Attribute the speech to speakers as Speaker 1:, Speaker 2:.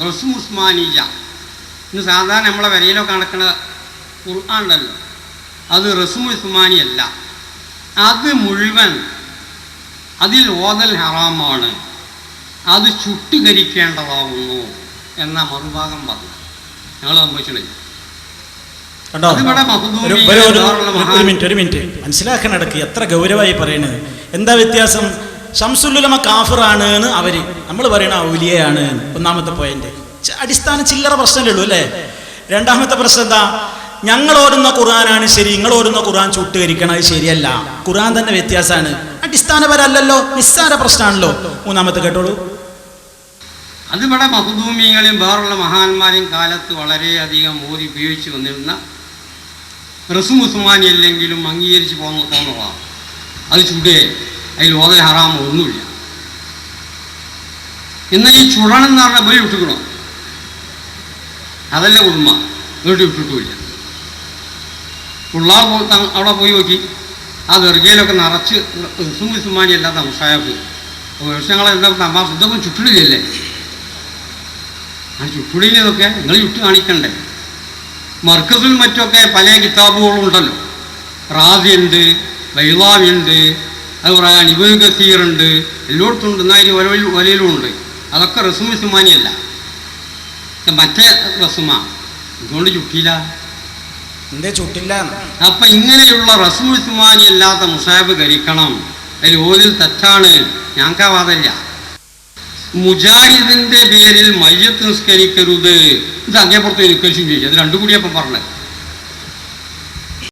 Speaker 1: റസ്മു ഉസ്മാനിയ. ഇന്ന് സാധാരണ നമ്മളെ വരയിലൊക്കെ നടക്കുന്ന ഖുർആൻ ഉണ്ടല്ലോ, അത് റസ്മു ഉസ്മാനിയല്ല. അത് മുഴുവൻ അതിൽ ഓതൽ ഹറാമാണ്, അത് ചുട്ടുകരിക്കേണ്ടതാവുന്നു എന്ന മറുഭാഗം പറഞ്ഞു. ഞങ്ങൾ സംഭവിച്ചിട്ടില്ല.
Speaker 2: ഒരു മിനിറ്റ് മനസ്സിലാക്കാൻ ഇടയ്ക്ക് എത്ര ഗൗരവമായി പറയണത്. എന്താ വ്യത്യാസം? ശംസുലുലമ കാഫിറാണ് എന്ന് അവര്, നമ്മൾ പറയണ ഔലിയയാണ്. ഒന്നാമത്തെ പോയിന്റ് അടിസ്ഥാന ചില്ലറ പ്രശ്നമല്ലേ ഉള്ളൂ അല്ലേ? രണ്ടാമത്തെ പ്രശ്നം എന്താ? ഞങ്ങൾ ഓടുന്ന ഖുർആനാണ് ശരി, നിങ്ങൾ ഓടുന്ന ഖുർആൻ ചുട്ടുകരിക്കണം, അത് ശരിയല്ല. ഖുർആൻ തന്നെ വ്യത്യാസമാണ്, അടിസ്ഥാനപരമല്ലല്ലോ, നിസ്സാര പ്രശ്നമാണല്ലോ. മൂന്നാമത്തെ കേട്ടോളൂ.
Speaker 1: അതിവിടെ മഖ്ദൂമികളെയും വേറുള്ള മഹാന്മാരെയും കാലത്ത് വളരെയധികം ഓതി ഉപയോഗിച്ച് വന്നിരുന്ന റസ്മു ഉസ്മാനി അല്ലെങ്കിലും അംഗീകരിച്ച് പോകുന്നതാണ്. അത് ചുടേ, അതിൽ ഓതൽ ഹറാമോ ഒന്നുമില്ല. എന്നാൽ ഈ ചുടണം എന്ന് പറഞ്ഞാൽ പോയി വിട്ടുക്കണോ? അതല്ല ഉണ്മ, വീട്ടിൽ വിട്ടിട്ടുമില്ല. പിള്ളേർ അവിടെ പോയി നോക്കി, ആ ദർഗയിലൊക്കെ നിറച്ച് റസ്മു ഉസ്മാനി അല്ലാത്ത മുസായഫ്. വർഷങ്ങളെന്താ ഇതൊക്കെ ചുട്ടിടില്ലല്ലേ? ആ ചുട്ടുടിയിലതൊക്കെ നിങ്ങൾ ചുട്ട് കാണിക്കണ്ടേ? മർക്കസിൽ മറ്റൊക്കെ പല കിതാബുകളും ഉണ്ടല്ലോ. റാസി ഉണ്ട്, ബൈളാവി ഉണ്ട്, അതുപോലെ ഇബ്നു കസീർ ഉണ്ട്, എല്ലായിടത്തും ഉണ്ട്. എന്നാൽ വലയിലും ഉണ്ട്. അതൊക്കെ റസ്മു ഉസ്മാനിയല്ല, മറ്റേ റസ്മ. ഇതുകൊണ്ട് ചുട്ടിയില്ല.
Speaker 2: എന്തേ ചുട്ടില്ല?
Speaker 1: അപ്പം ഇങ്ങനെയുള്ള റസ്മു ഉസ്മാനി അല്ലാത്ത മുസാബ് കരിക്കണം, അതിൽ ഓതിൽ തെറ്റാണ്, ഞങ്ങൾക്ക് ആ വാദമില്ല. മുജാഹിദിന്റെ പേരിൽ മയ്യത്ത് നിസ്കരിക്കരുത്, ഇത് അങ്ങേപ്പുറത്ത് നിസ്കരിച്ചു ചോദിച്ചു. അത് രണ്ടു കൂടിയപ്പം പറഞ്ഞത്.